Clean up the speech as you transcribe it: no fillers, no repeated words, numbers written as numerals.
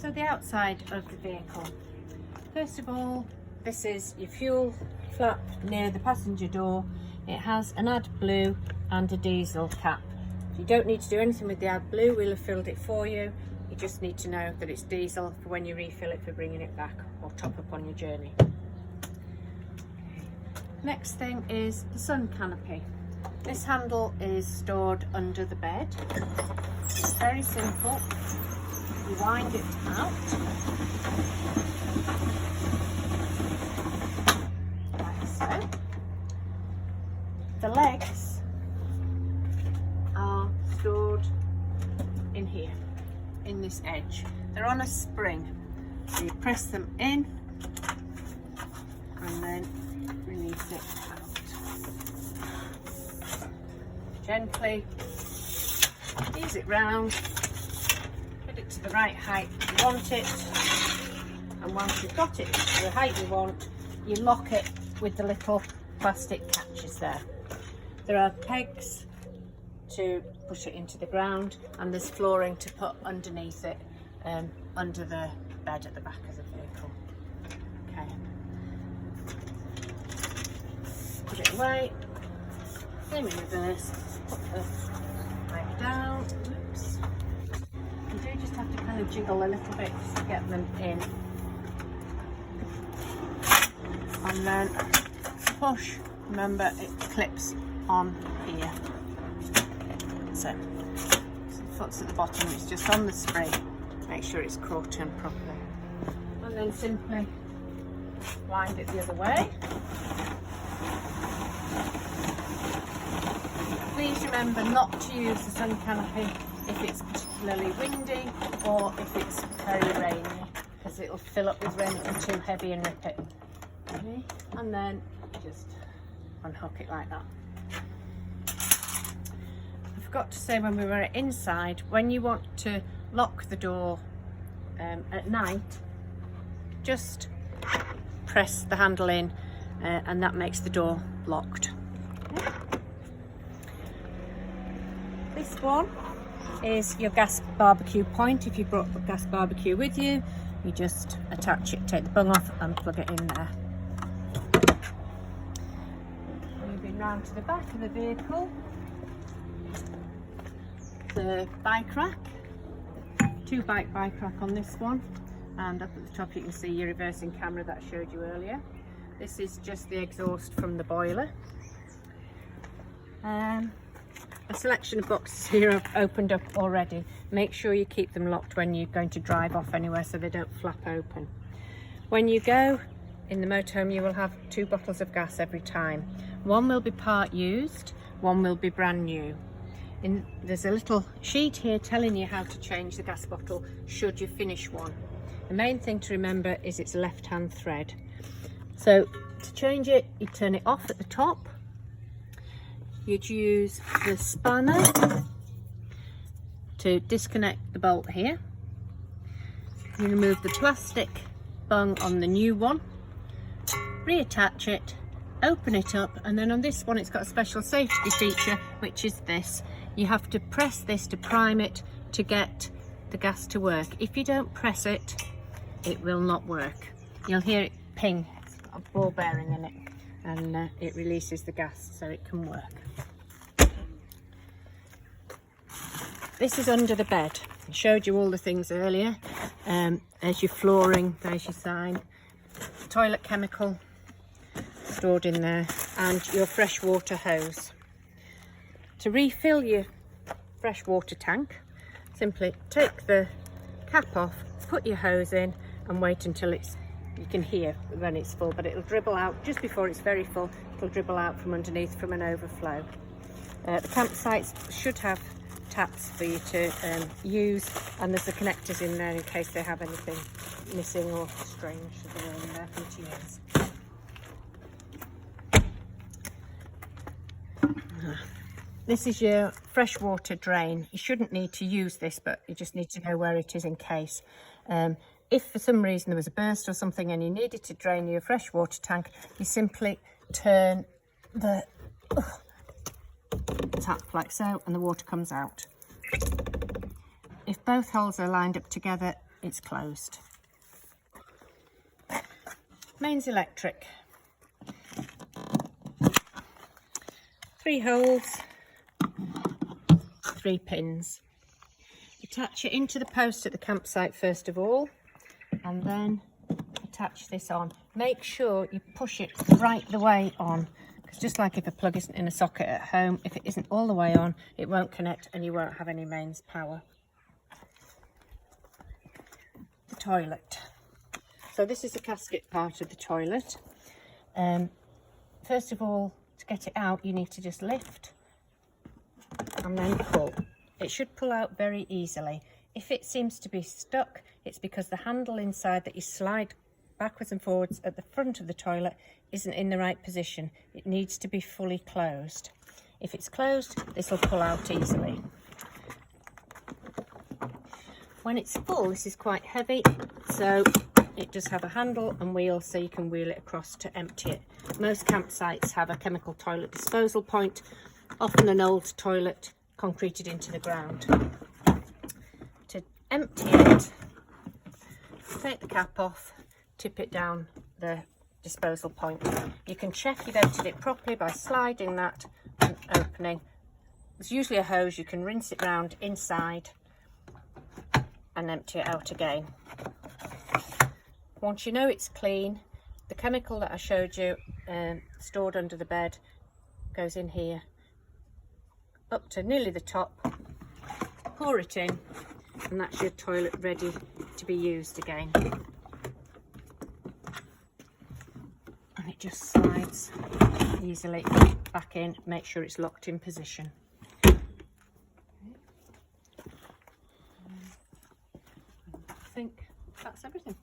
So the outside of the vehicle. First of all, this is your fuel flap near the passenger door. It has an AdBlue and a diesel cap. You don't need to do anything with the AdBlue, we'll have filled it for you. You just need to know that it's diesel for when you refill it for bringing it back or top up on your journey. Next thing is the sun canopy. This handle is stored under the bed. It's very simple. You wind it out. Like so. The legs are stored in here, in this edge. They're on a spring. So you press them in and then release it out. Gently ease it round, put it to the right height you want it, and once you've got it to the height you want, you lock it with the little plastic catches there. There are pegs to push it into the ground, and there's flooring to put underneath it, under the bed at the back of the vehicle. Okay. Put it away. Same in reverse. Put the leg down. Oops. You do just have to kind of jiggle a little bit just to get them in. And then push. Remember, it clips on here. So the foot's at the bottom, it's just on the spring. Make sure it's caught in properly. And then simply wind it the other way. Please remember not to use the sun canopy if it's particularly windy or if it's very rainy, because it'll fill up with rain if it's too heavy and rip it. Okay. And then just unhook it like that. I forgot to say when we were inside, when you want to lock the door at night, just press the handle in and that makes the door locked. Okay. This one is your gas barbecue point. If you brought the gas barbecue with you, you just attach it, take the bung off and plug it in there. Moving round to the back of the vehicle, the bike rack, 2 bike rack on this one, and up at the top you can see your reversing camera that I showed you earlier. This is just the exhaust from the boiler. A selection of boxes here I've opened up already. Make sure you keep them locked when you're going to drive off anywhere so they don't flap open. When you go in the motorhome, you will have 2 bottles of gas every time. One will be part used, one will be brand new. There's a little sheet here telling you how to change the gas bottle should you finish one. The main thing to remember is it's left-hand thread. So to change it, you turn it off at the top. You'd use the spanner to disconnect the bolt here. You remove the plastic bung on the new one, reattach it, open it up, and then on this one it's got a special safety feature, which is this. You have to press this to prime it to get the gas to work. If you don't press it, it will not work. You'll hear it ping. It's got a ball bearing in it, and it releases the gas so it can work. This is under the bed. I showed you all the things earlier. There's your flooring, there's your sign, toilet chemical stored in there, and your freshwater hose. To refill your freshwater tank, simply take the cap off, put your hose in and wait until you can hear when it's full, but it'll dribble out just before it's very full. It'll dribble out from underneath from an overflow. The campsites should have taps for you to use, and there's the connectors in there in case they have anything missing or strange that are in there for you to use. This is your freshwater drain. You shouldn't need to use this, but you just need to know where it is in case. If for some reason there was a burst or something and you needed to drain your freshwater tank, you simply turn the tap like so and the water comes out. If both holes are lined up together, it's closed. Mains electric. 3 holes, 3 pins. Attach it into the post at the campsite first of all, and then attach this on. Make sure you push it right the way on, because just like if a plug isn't in a socket at home, if it isn't all the way on, it won't connect and you won't have any mains power. The toilet. So this is the casket part of the toilet. First of all, to get it out, you need to just lift and then pull. It should pull out very easily. If it seems to be stuck, it's because the handle inside that you slide backwards and forwards at the front of the toilet isn't in the right position. It needs to be fully closed. If it's closed, this will pull out easily. When it's full, this is quite heavy, so it does have a handle and wheel, so you can wheel it across to empty it. Most campsites have a chemical toilet disposal point, often an old toilet concreted into the ground. To empty it, take the cap off, tip it down the disposal point. You can check you've emptied it properly by sliding that and opening. There's usually a hose, you can rinse it round inside and empty it out again. Once you know it's clean, the chemical that I showed you stored under the bed goes in here up to nearly the top, pour it in, and that's your toilet ready to be used again. And it just slides easily back in. Make sure it's locked in position. I think that's everything.